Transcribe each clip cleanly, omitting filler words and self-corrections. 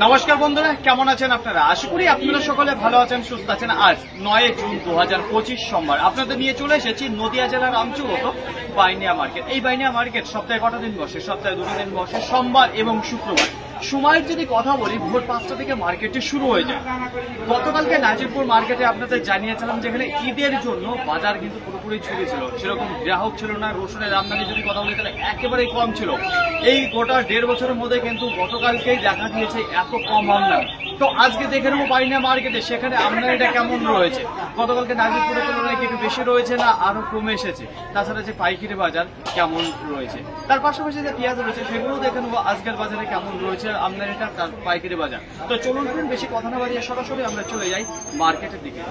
নমস্কার বন্ধুরা, কেমন আছেন আপনারা? আশা করি আপনারা সকলে ভালো আছেন, সুস্থ আছেন। আজ 9 জুন 2025 সোমবার আপনাদের নিয়ে চলে এসেছি নদিয়া জেলার আমচুগত বাইনিয়া মার্কেট। এই বাইনিয়া মার্কেট সপ্তাহে কটা দিন বসে? সপ্তাহে 2 দিন বসে, সোমবার এবং শুক্রবার। সময়ের যদি কথা বলি, ভোর 5টা থেকে মার্কেটটি শুরু হয়ে যায়। গতকালকে নাজিরপুর মার্কেটে আপনাদের জানিয়েছিলাম যেখানে ঈদের জন্য বাজার কিন্তু পুরোপুরি ছুটি ছিল, সেরকম গ্রাহক ছিল না। রসুনের আমদানি যদি কথা বলি তাহলে একেবারেই কম ছিল। এই গোটা 1.5 বছরের মধ্যে কিন্তু গতকালকেই দেখা দিয়েছে এত কম আমদানি। তো আজকে দেখে নেবো বাইনিয়া মার্কেটে সেখানে আমদানিটা কেমন রয়েছে। গতকালকে নাজিরপুরের তুলনায় একটু বেশি রয়েছে না আরো কমে এসেছে? তাছাড়া যে পাইকারি বাজার কেমন রয়েছে, তার পাশাপাশি যে পেঁয়াজ রয়েছে সেগুলো দেখে নেবো আজকের বাজারে কেমন রয়েছে আমদানিটা, তার পাইকারি বাজার। তো চলুন বেশি কথা না বাড়িয়ে সরাসরি আমরা চলে যাই মার্কেটের দিকে।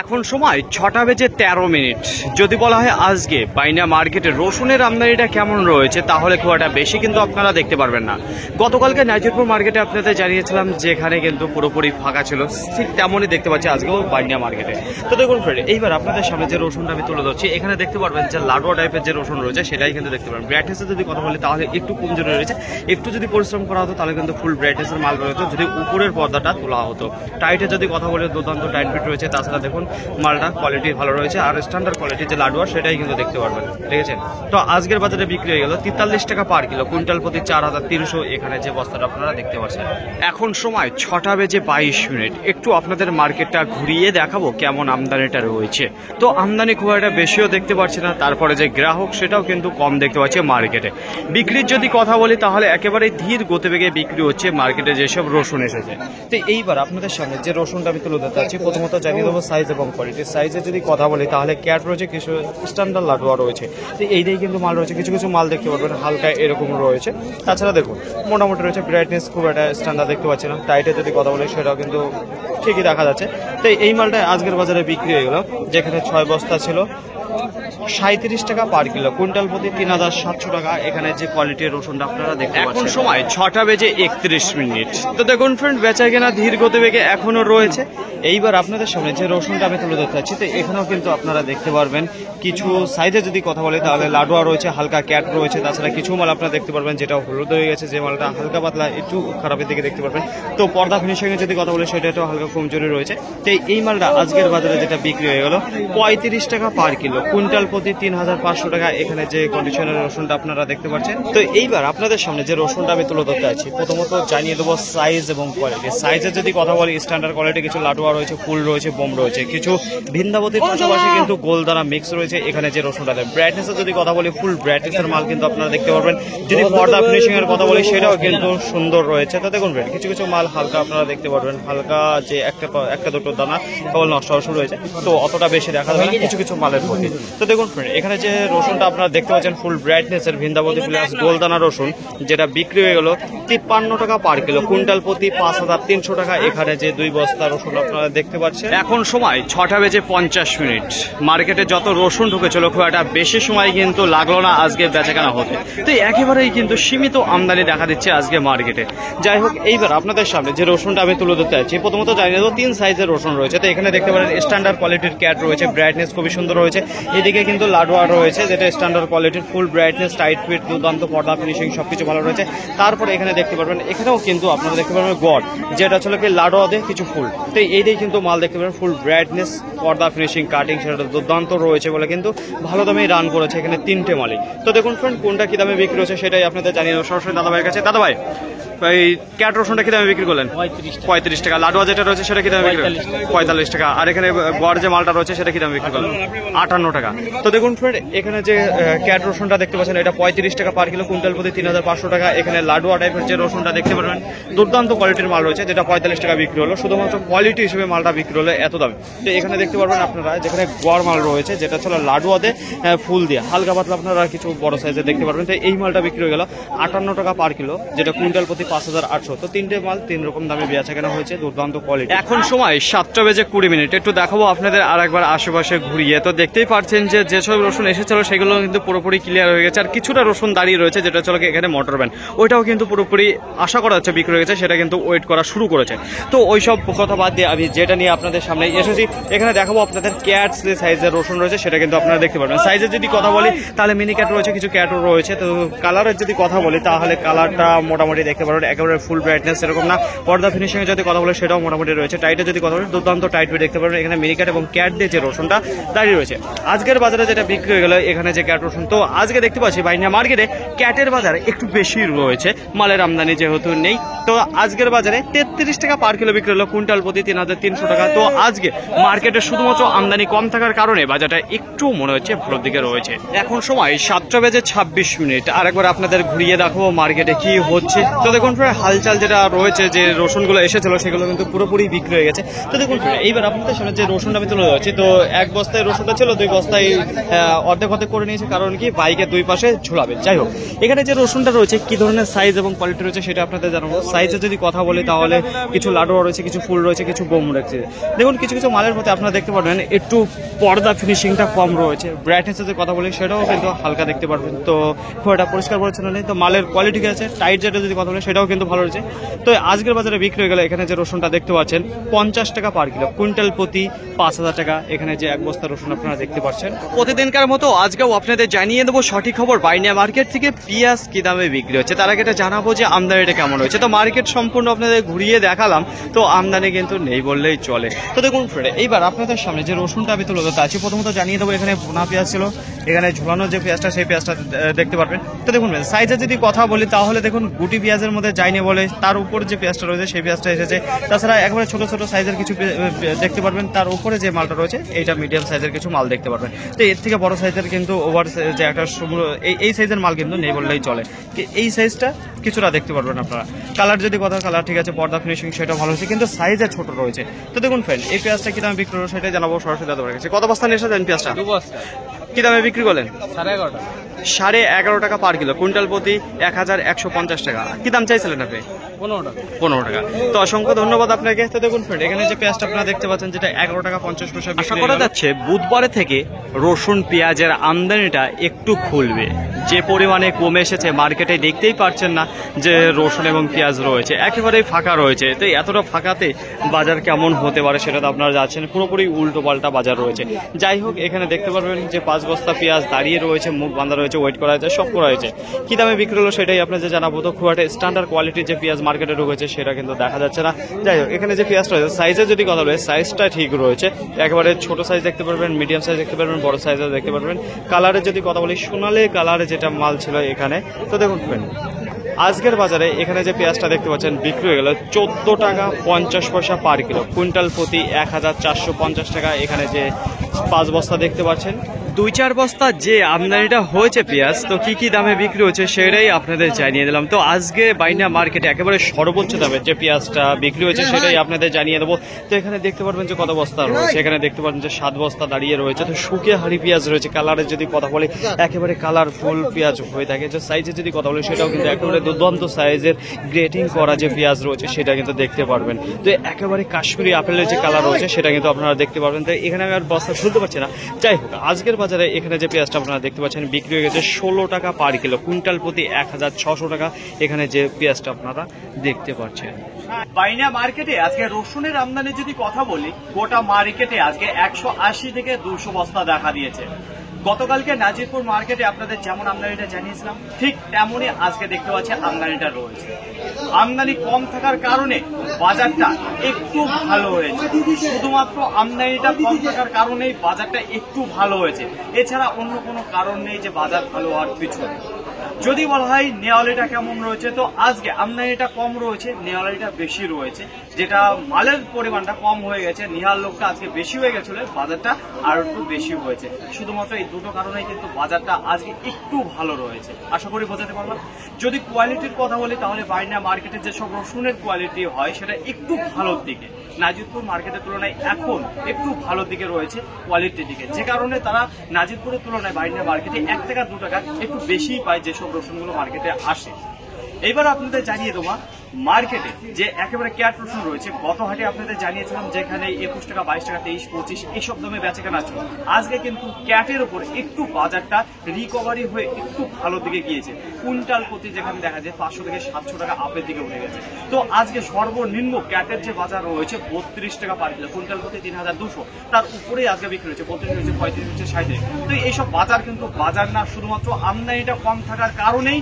এখন সময় 6:13। যদি বলা হয় আজকে বাইনিয়া মার্কেটে রসুনের আমদানিটা কেমন রয়েছে, তাহলে খুব একটা বেশি কিন্তু আপনারা দেখতে পারবেন না। গতকালকে নাজিরপুর মার্কেটে আপনাদের জানিয়েছিলাম যেখানে কিন্তু পুরোপুরি ফাঁকা ছিল, ঠিক তেমনই দেখতে পাচ্ছি আজকেও বাইনিয়া মার্কেটে। তো দেখুন ফ্রেন্ড, এইবার আপনাদের সামনে যে রসুনটা আমি তুলে ধরছি, এখানে দেখতে পারবেন যে লাডুয়া টাইপের যে রসুন রয়েছে সেটাই কিন্তু দেখতে পারবেন। ব্রাইটনেসের যদি কথা বলি তাহলে একটু কমজোরি রয়েছে। একটু যদি পরিশ্রম করা হতো তাহলে কিন্তু ফুল ব্রাইটনেসের মাল রয়েছে, যদি উপরের পর্দাটা তোলা হতো। টাইটে যদি কথা বলি দুর্দান্ত টাইট ফিট রয়েছে। তাছাড়া দেখুন মালটা কোয়ালিটি ভালো রয়েছে, আর স্ট্যান্ডার্ড কোয়ালিটির যে লাডুয়া সেটাই কিন্তু দেখতে পারবেন, ঠিক আছে। তো আজকের বাজারে বিক্রি হয়ে গেল 43 টাকা পার কিলো, কুইন্টাল প্রতি 4300 এখানে যে বস্তাটা আপনারা দেখতে পাচ্ছেন। এখন সময় 6:22। একটু আপনাদের মার্কেটটা ঘুরিয়ে দেখাবো কেমন আমদানিটা রয়েছে। তো আমদানি খুব একটা বেশিও দেখতে পাচ্ছি না, তারপরে যে গ্রাহক সেটাও কিন্তু কম দেখতে পাচ্ছি মার্কেটে। বিক্রির যদি কথা বলি তাহলে একেবারে ধীর গতিবেগে বিক্রি হচ্ছে মার্কেটে যেসব রসুন এসেছে। তো এইবার আপনাদের সামনে যে রসুনটা আমি তুলে ধরতে চাচ্ছি, প্রথমত জানিয়ে দেবো সাইজ এবং কোয়ালিটির। সাইজে যদি কথা বলি তাহলে ক্যাট রয়েছে, কিছু স্ট্যান্ডার্ড লাডুয়া রয়েছে। তো এইটাই কিন্তু মাল রয়েছে, কিছু কিছু মাল দেখতে পারবেন হালকা এরকম রয়েছে। তাছাড়া দেখুন মোটামুটি রয়েছে, ব্রাইটনেস খুব একটা স্ট্যান্ডার্ড দেখতে পাচ্ছি না। টাইটে যদি কথা বলি সেটাও কিন্তু ঠিকই দেখা যাচ্ছে। তো এই মালটা আজকের বাজারে বিক্রি হয়ে গেল, যেখানে 6 বস্তা ছিল 37 টাকা পার কিলো, কুইন্টাল প্রতি 3700 টাকা। এখানে যে কোয়ালিটির রসুনটা আপনারা দেখতে পাচ্ছেন। এখন সময় 6:31। তো দেখুন ফ্রেন্ড, বেচা কেনা ধীর গতিবেগে এখনো রয়েছে। এইবার আপনাদের সামনে যে রসুনটা আমি তুলে ধরতে চাচ্ছি, তো এখানেও কিন্তু আপনারা দেখতে পারবেন কিছু সাইজে যদি কথা বলি তাহলে লাডুয়া রয়েছে, হালকা ক্যাট রয়েছে। তাছাড়া কিছু মাল আপনারা দেখতে পারবেন যেটা হলুদ হয়ে গেছে, যে মালটা হালকা পাতলা একটু খারাপের দিকে দেখতে পারবেন। তো পর্দা ফিনিশিং এ যদি কথা বলি সেটা একটু হালকা কমজোরি রয়েছে। তো এই মালটা আজকের বাজারে যেটা বিক্রি হয়ে গেল 35 টাকা পার কিলো, কুইন্টাল প্রতি 3500 টাকা। এখানে যে কন্ডিশনের রসুনটা আপনারা দেখতে পাচ্ছেন। তো এইবার আপনাদের সামনে যে রসুনটা আমি তুলে ধরতে আছি, প্রথমত জানিয়ে দেবো সাইজ এবং কোয়ালিটি। সাইজে যদি কথা বলি স্ট্যান্ডার্ড কোয়ালিটি, কিছু লাডুয়া রয়েছে, ফুল রয়েছে, বোম রয়েছে, কিছু ভিন্দাবতীর পাশাপাশি কিন্তু গোলদানা মিক্স রয়েছে এখানে যে রসুনটা। ব্রাইটনেসের যদি কথা বলি ফুল ব্রাইটনেসের মাল কিন্তু আপনারা দেখতে পারবেন। যদি পর্দা ফিনিশিং এর কথা বলি সেটাও কিন্তু সুন্দর রয়েছে। তো দেখুন কিছু কিছু মাল হালকা আপনারা দেখতে পারবেন, হালকা যে একটা দুটো দানা কেবল নষ্ট হওয়া শুরু হয়েছে, তো অতটা বেশি দেখা যাবে না কিছু কিছু মালের প্রতি। তো দেখুন এখানে যে রসুনটা আপনারা দেখতে পাচ্ছেন ফুল ব্রাইটনেসের ভিন্দাবতী প্লাস গোলদানা রসুন, যেটা বিক্রি হয়ে গেল 53 টাকা পার কিলো, কুইন্টাল প্রতি 5300 টাকা। এখানে যে 2 বস্তা রসুন আপনারা দেখতে পাচ্ছেন। এখন সময় 6:50। মার্কেটে যত রসুন ঢুকেছিল খুব একটা বেশি সময় কিন্তু লাগলো না আজকে বেচাকেনা হতে। তো একেবারেই কিন্তু সীমিত আমদানি দেখা দিচ্ছে আজকে মার্কেটে। যাই হোক, এইবার আপনাদের সামনে যে রসুনটা আমি তুলে ধরতে চাইছি, প্রথমত জানিয়ে দেবো 3 সাইজের রসুন রয়েছে। তো এখানে দেখতে পারেন স্ট্যান্ডার্ড কোয়ালিটির ক্যাট রয়েছে, ব্রাইটনেস খুবই সুন্দর রয়েছে। এদিকে কিন্তু লাডুয়া রয়েছে যেটা স্ট্যান্ডার্ড কোয়ালিটির, ফুল ব্রাইটনেস, টাইট ফিট, দুর্দান্ত পর্দা ফিনিশিং সবকিছু ভালো রয়েছে। তারপরে এখানে দেখতে পারবেন, এখানেও কিন্তু আপনারা দেখতে পারবেন গড়, যেটা ছিল কি লাডুয়া দিয়ে কিছু ফুল। তো এইটাই কিন্তু মাল দেখতে পারেন ফুল ব্রাইটনেস, পর্দা ফিনিশিং, কাটিং সেটা দুর্দান্ত রয়েছে বলে কিন্তু ভালো দামেই রান করেছে এখানে 3টে মালই। তো দেখুন ফ্রেন্ড, কোনটা কি দামে বিক্রি হচ্ছে সেটাই আপনাদের জানিয়ে দেবো সরাসরি দাদা ভাইয়ের কাছে। দাদা ভাই, এই ক্যাট রসুনটা কি দামে বিক্রি করলেন? 35 টাকা। লাডুয়া যেটা রয়েছে সেটা কি দামে বিক্রি করলেন? 45 টাকা। আর এখানে গড় যে মালটা রয়েছে সেটা কি দামে বিক্রি করলেন? 58 টাকা। তো দেখুন ফ্রেন্ড, এখানে যে ক্যাট রসুনটা দেখতে পাচ্ছেন এটা 35 টাকা পার কিলো, কুইন্টাল প্রতি 3500 টাকা। এখানে লাডুয়া টাইপের যে রসুনটা দেখতে পারবেন দুর্দান্ত কোয়ালিটির মাল রয়েছে, যেটা 45 টাকা বিক্রি হলো। শুধুমাত্র কোয়ালিটি হিসেবে মালটা বিক্রি হলো এত দামে। তো এখানে দেখতে পারবেন আপনারা যেখানে গড় মাল রয়েছে, যেটা ছিল লাডুয়াতে ফুল দিয়ে হালকা পাতলা, আপনারা কিছু বড় সাইজে দেখতে পারবেন। তো এই মালটা বিক্রি হয়ে গেল 58 টাকা পার কিলো, যেটা কুইন্টাল প্রতি 5800। তো 3টে মাল 3 রকম দামে বেচা কেনা হয়েছে, দুর্দান্ত কোয়ালিটি। এখন সময় 7:20। একটু দেখাবো আপনাদের আর একবার আশেপাশে ঘুরিয়ে। তো দেখতেই পাচ্ছেন যে যেসব রসুন এসেছিল সেগুলো কিন্তু পুরোপুরি ক্লিয়ার হয়ে গেছে। আর কিছুটা রসুন দাঁড়িয়ে রয়েছে, যেটা চলে এখানে মোটর ভ্যান, ওইটাও কিন্তু পুরোপুরি আশা করা যাচ্ছে বিক্রি হয়ে গেছে, সেটা কিন্তু ওয়েট করা শুরু করেছে। তো ওই সব কথা বাদ দিয়ে আমি যেটা নিয়ে আপনাদের সামনে এসেছি, এখানে দেখাবো আপনাদের ক্যাটস যে সাইজের রসুন রয়েছে সেটা কিন্তু আপনারা দেখতে পারবেন। সাইজের যদি কথা বলি তাহলে মিনি ক্যাট রয়েছে, কিছু ক্যাটও রয়েছে। তো কালারের যদি কথা বলি তাহলে কালারটা মোটামুটি দেখতে পারবেন পারেন একেবারে ফুল ব্রাইটনেস এরকম না, পর্দা ফিনিশিং এর যদি কথা বলে সেটাও মোটামুটি রয়েছে। টাইটে যদি কথা বলে দুর্দান্ত টাইট দেখতে পারবেন। এখানে মিনি ক্যাট এবং ক্যাট দিয়ে যে রসুনটা দাঁড়িয়ে রয়েছে। আজকের বাজারে যেটা বিক্রি হয়ে গেল এখানে যে ক্যাট রসুন, তো আজকে দেখতে পাচ্ছি বাইনিয়া মার্কেটে ক্যাটের বাজার একটু বেশি রয়েছে, মালের আমদানি যেহেতু নেই। তো আজকের বাজারে 33 টাকা পার কিলো বিক্রি হলো, কুইন্টাল প্রতি 3300 টাকা। তো আজকে মার্কেটে শুধুমাত্র আমদানি কম থাকার কারণে বাজারটা একটু মনে হচ্ছে ভালোর দিকে রয়েছে। এখন সময় 7:26। আর একবার আপনাদের ঘুরিয়ে দেখাবো মার্কেটে কি হচ্ছে। তো দেখুন হালচাল যেটা রয়েছে, যে রসুনগুলো এসেছিল সেগুলো কিন্তু পুরোপুরি বিক্রি হয়ে গেছে। তো দেখুন এইবার আপনাদের সামনে যে রসুনটা আমি তুলে ধরছি, তো এক বস্তায় রসুনটা ছিল, 2 বস্তায় অর্ধেক অর্ধেক করে নিয়েছে, কারণ কি বাইকের 2 পাশে ঝুলাবে। যাই হোক, এখানে যে রসুনটা রয়েছে কি ধরনের সাইজ এবং কোয়ালিটি রয়েছে সেটা আপনাদের জানাবো। সাইজে যদি কথা বলি তাহলে কিছু লাডুয়া রয়েছে, কিছু ফুল রয়েছে, কিছু গোম রয়েছে। দেখুন কিছু কিছু মালের মধ্যে আপনারা দেখতে পারবেন একটু পর্দা ফিনিশিংটা কম রয়েছে। ব্রাইটনেসের যদি কথা বলি সেটাও কিন্তু হালকা দেখতে পারবেন। তো খুব একটা পরিষ্কার পরিচ্ছন্ন নেই। তো মালের কোয়ালিটি কি আছে, টাইট যেটা যদি কথা বলি সেটাও কিন্তু ভালো রয়েছে। তো আজকের বাজারে বিক্রি হয়ে গেলে এখানে যে রসুনটা দেখতে পাচ্ছেন 50 টাকা পার কিলো, কুইন্টাল প্রতি 5000 টাকা। এখানে যে এক বস্তা রসুন আপনারা দেখতে পাচ্ছেন। প্রতিদিনকার মতো আজকেও আপনাদের জানিয়ে দেবো সঠিক খবর বাইনিয়া মার্কেট থেকে পেঁয়াজ কি দামে বিক্রি হচ্ছে। তার আগে এটা জানাবো যে আমদানিটা কেমন হয়েছে। তো মার্কেট সম্পূর্ণ আপনাদের ঘুরিয়ে দেখালাম, তো আমদানি কিন্তু নেই বললেই চলে। তো দেখুন এইবার আপনাদের সামনে যে রসুনটা আমি তুলে ধরতে আছি, প্রথমত জানিয়ে দেবো এখানে বোনা পেঁয়াজ ছিল, এখানে ঝুলানো যে পেঁয়াজটা সেই পেঁয়াজটা দেখতে পারবেন। তো দেখুন সাইজে যদি কথা বলি তাহলে দেখুন গুটি পেঁয়াজের মধ্যে যায়নি বলে তার উপর যে পেঁয়াজটা রয়েছে সেই পেঁয়াজটা এসেছে। তাছাড়া একবারে ছোট ছোট সাইজের কিছু দেখতে পারবেন, তার উপরে যে মালটা রয়েছে এইটা মিডিয়াম সাইজের কিছু মাল দেখতে পারবেন। তো এর থেকে বড় সাইজের কিন্তু ওভার যে একটা এই সাইজের মাল কিন্তু নেই বললেই চলে। এই সাইজটা কিছুটা দেখতে পারবেন আপনারা। কালার যদি কথা, কালার ঠিক আছে, পর্দা ফিনিশিং সেটা ভালো হচ্ছে, কিন্তু সাইজে ছোট রয়েছে। তো দেখুন ফ্রেন্ড, এই পেঁয়াজটা কি দামে বিক্রি হলো সেটাই জানাবো সরাসরি দাদা কাছে। কত বস্তা নিয়ে এসেছেন পেঁয়াজটা? 2 বস্তা। কি দামে বিক্রি করলেন? 11.5 টাকা। 11.5 টাকা পার কিলো, কুইন্টাল প্রতি 1150 টাকা। কি দাম চাইছিলেন আপনি? 15 টাকা। 15 টাকা। তো অসংখ্য ধন্যবাদ আপনাকে। তো দেখুন ফ্রেন্ড, এখানে যে পেঁয়াজটা আপনারা দেখতে পাচ্ছেন যেটা 11 টাকা 50 পয়সা আশা করা যাচ্ছে বুধবারে থেকে রসুন পেঁয়াজের আমদানিটা একটু খুলবে। যে পরিমাণে কমে এসেছে মার্কেটে দেখতেই পারছেন না যে রসুন এবং পেঁয়াজ রয়েছে একেবারেই ফাঁকা রয়েছে। তো এতটা ফাঁকাতে বাজার কেমন হতে পারে সেটা তো আপনারা যাচ্ছেন, পুরোপুরি উল্টো পাল্টা বাজার রয়েছে। যাই হোক, এখানে দেখতে পারবেন যে 5 বস্তা পেঁয়াজ দাঁড়িয়ে রয়েছে, মুখ বাঁধা রয়েছে, ওয়েট করা হয়েছে, সব করা হয়েছে। কি দামে বিক্রি হলো সেটাই আপনাদের জানাবো। তো খুব একটা স্ট্যান্ডার্ড কোয়ালিটির যে পেঁয়াজ মার্কেটে ঢুকেছে সেটা কিন্তু দেখা যাচ্ছে না। যাই হোক, এখানে যে পেঁয়াজটা রয়েছে সাইজের যদি কথা বলে সাইজটা ঠিক রয়েছে, একেবারে ছোট সাইজ দেখতে পারবেন, মিডিয়াম সাইজ দেখতে পারবেন, বড় সাইজও দেখতে পারবেন। কালারের যদি কথা বলি সোনালি কালারে যেটা মাল ছিল এখানে। তো দেখুন আজকের বাজারে এখানে যে পেঁয়াজটা দেখতে পাচ্ছেন বিক্রি হয়ে গেল 14 টাকা 50 পয়সা পার কিলো, কুইন্টাল প্রতি 1450 টাকা। এখানে যে 5 বস্তা দেখতে পাচ্ছেন, 2-4 বস্তা যে আমদানিটা হয়েছে পেঁয়াজ, তো কি কি দামে বিক্রি হচ্ছে সেটাই আপনাদের জানিয়ে দিলাম। তো আজকে বাইনা মার্কেটে একেবারে সর্বোচ্চ দামে যে পেঁয়াজটা বিক্রি হয়েছে সেটাই আপনাদের জানিয়ে দেবো। তো এখানে দেখতে পারবেন যে কত বস্তা রয়েছে, এখানে দেখতে পাচ্ছেন যে 7 বস্তা দাঁড়িয়ে রয়েছে। তো শুকিয়ে হাড়ি পেঁয়াজ রয়েছে। কালারের যদি কথা বলি একেবারে কালারফুল পেঁয়াজ হয়ে থাকে। যে সাইজের যদি কথা বলি সেটাও কিন্তু একেবারে দুর্দান্ত সাইজের গ্রেটিং করা যে পেঁয়াজ রয়েছে সেটা কিন্তু দেখতে পারবেন। তো একেবারে কাশ্মীরি আপেলের যে কালার রয়েছে সেটা কিন্তু আপনারা দেখতে পারবেন। তো এখানে আমি আর বস্তা খুলতে পারছি না। যাই হোক, আজকের বাজারে এখানে যে পেঁয়াজটা আপনারা দেখতে পাচ্ছেন বিক্রি হয়ে গেছে 16 টাকা পার কিলো, কুইন্টাল প্রতি 1600 টাকা। এখানে যে পেঁয়াজটা আপনারা দেখতে পাচ্ছেন। বাইনা মার্কেটে আজকে রসুনের আমদানি যদি কথা বলি, গোটা মার্কেটে আজকে 180 থেকে 200 বস্তা দেখা দিয়েছে। গতকালকে নাজিরপুর মার্কেটে আপনাদের যেমন আমদানিটা জানিয়েছিলাম ঠিক তেমনই আজকে দেখতে পাচ্ছি আমদানিটা রয়েছে। আমদানি কম থাকার কারণে বাজারটা একটু ভালো হয়েছে। শুধুমাত্র আমদানিটা কম থাকার কারণেই বাজারটা একটু ভালো হয়েছে, এছাড়া অন্য কোনো কারণ নেই যে বাজার ভালো হওয়ার পিছনে। যদি বলা হয় নেওয়ালিটা কেমন রয়েছে, তো আজকে আমদানিটা কম রয়েছে, নেওয়ালিটা বেশি রয়েছে। যেটা মালের পরিমাণটা কম হয়ে গেছে, নিহার লোকটা আজকে বেশি হয়ে গেছিল, বাজারটা আর একটু বেশি হয়েছে। শুধুমাত্র এই দুটো কারণেই কিন্তু বাজারটা আজকে একটু ভালো রয়েছে। আশা করি বোঝাতে পারলাম। যদি কোয়ালিটির কথা বলি তাহলে বাইনা মার্কেটে যেসব রসুনের কোয়ালিটি হয় সেটা একটু ভালোর দিকে, নাজিরপুর মার্কেটের তুলনায় এখন একটু ভালোর দিকে রয়েছে কোয়ালিটির দিকে, যে কারণে তারা নাজিরপুরের তুলনায় বাইনা মার্কেটে 1 টাকা 2 টাকা একটু বেশিই পায় যেসব রসুনগুলো মার্কেটে আসে। এবার আপনাদের জানিয়ে দেবো মার্কেটে যে একেবারে ক্যাট রসুন রয়েছে। গত হাটে আপনাদের জানিয়েছিলাম যেখানে 21 টাকা 22 টাকা 23 25 এইসব দামে বেচাকেনা ছিল। আজকে কিন্তু ক্যাটের উপর একটু বাজারটা রিকভারি হয়ে একটু ভালো দিকে গিয়েছে। কুইন্টাল প্রতি যেখানে দেখা যায় 500 থেকে 700 টাকা আপের দিকে উঠে গেছে। তো আজকে সর্বনিম্ন ক্যাটের যে বাজার রয়েছে 32 টাকা পার কিলো, কুইন্টাল প্রতি 3200। তার উপরেই আজকে বিক্রি হয়েছে 32 হয়েছে 35 হচ্ছে 60। তো এইসব বাজার কিন্তু বাজার না, শুধুমাত্র আমদানিটা কম থাকার কারণেই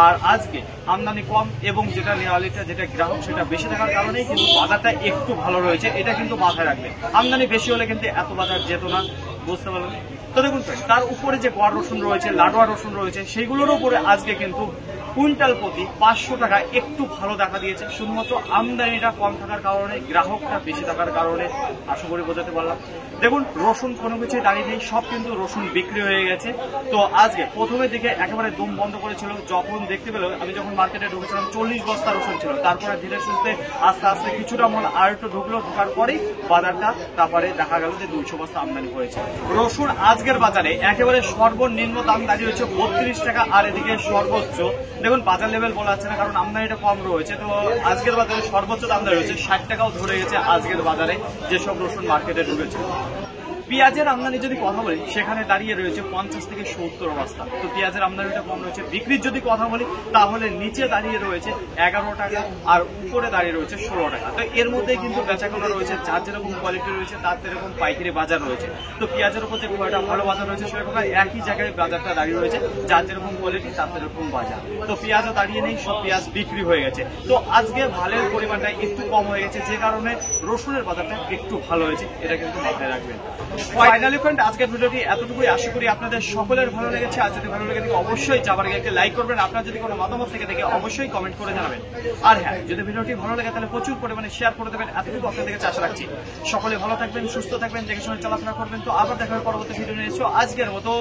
আর আজকে আমদানি কম এবং যেটা রিয়ালিটি যেটা গ্রাহক সেটা বেশি থাকার কারণেই কিন্তু বাজারটা একটু ভালো রয়েছে, এটা কিন্তু মাথায় রাখবে। আমদানি বেশি হলে কিন্তু এত বাজার যেত না, বুঝতে পারলেন? তো দেখুন friend, তার উপরে যে গোয়ার রসুন রয়েছে, লাডোয়া রসুন রয়েছে, সেইগুলোর উপরে আজকে কিন্তু কুইন্টাল প্রতি 500 টাকা একটু ভালো দেখা দিয়েছে, শুধুমাত্র আমদানিটা কম থাকার কারণে, গ্রাহকটা বেশি থাকার কারণে। আশা করি বোঝাতে পারলাম। দেখুন রসুন কোনো কিছুই দাঁড়িয়ে নেই, সব কিন্তু রসুন বিক্রি হয়ে গেছে। তো আজকে প্রথমে দিকে একেবারে দম বন্ধ করেছিল, যখন দেখতে পেল, আমি যখন মার্কেটে ঢুকেছিলাম 40 বস্তা রসুন ছিল, তারপরে ধীরে সুস্থে আস্তে আস্তে কিছুটা মাল আর একটু ঢুকলো, ঢোকার পরেই বাজারটা তারপরে দেখা গেল যে 200 বস্তা আমদানি হয়েছে। রসুন আজকের বাজারে একেবারে সর্বনিম্ন দাম দাঁড়িয়ে হচ্ছে 32 টাকা, আর এদিকে সর্বোচ্চ দেখুন বাজার লেভেল বলা যাচ্ছে না কারণ আমদানিটা কম রয়েছে। তো আজকের বাজারে সর্বোচ্চ দাম দাঁড়িয়ে হচ্ছে 60 টাকাও ধরে গেছে আজকের বাজারে যেসব রসুন মার্কেটে ঢুকেছে। পেঁয়াজের আমদানি যদি কথা বলি সেখানে দাঁড়িয়ে রয়েছে 50 থেকে 70 বস্তা। তো পেঁয়াজের আমদানিটা কম রয়েছে। বিক্রির যদি কথা বলি তাহলে নিচে দাঁড়িয়ে রয়েছে 11 টাকা আর উপরে দাঁড়িয়ে রয়েছে 16 টাকা। তো এর মধ্যে কিন্তু বেচাকেনা রয়েছে, যার যেরকম কোয়ালিটি রয়েছে তার সেরকম পাইকারি বাজার রয়েছে। তো পেঁয়াজের উপর যে খুব একটা ভালো বাজার রয়েছে সেরকম একই জায়গায় বাজারটা দাঁড়িয়ে রয়েছে, যার যেরকম কোয়ালিটি তার সেরকম বাজার। তো পেঁয়াজও দাঁড়িয়ে নেই, সব পেঁয়াজ বিক্রি হয়ে গেছে। তো আজকে ভালের পরিমাণটা একটু কম হয়ে গেছে, যে কারণে রসুনের বাজারটা একটু ভালো হয়েছে, এটা কিন্তু মাথায় রাখবেন। ফাইনালি ফ্রেন্ড, আজকের ভিডিওটি এতটুকুই। আশা করি আপনাদের সকলের ভালো লেগেছে। আর যদি ভালো লেগে থাকে অবশ্যই যাবার আগে একটা লাইক করবেন। আপনার যদি কোনো মতামত থেকে থাকে অবশ্যই কমেন্ট করে জানাবেন। আর হ্যাঁ, যদি ভিডিওটি ভালো লাগে তাহলে প্রচুর পরিমাণে শেয়ার করে দেবেন। এতটুকু আপনাদের কাছে আশা রাখছি। সকলে ভালো থাকবেন, সুস্থ থাকবেন, দেখে শুনে চলাফেরা করবেন। তো আবার দেখা হবে পরবর্তী ভিডিও নিয়ে এসো। আজকের মতো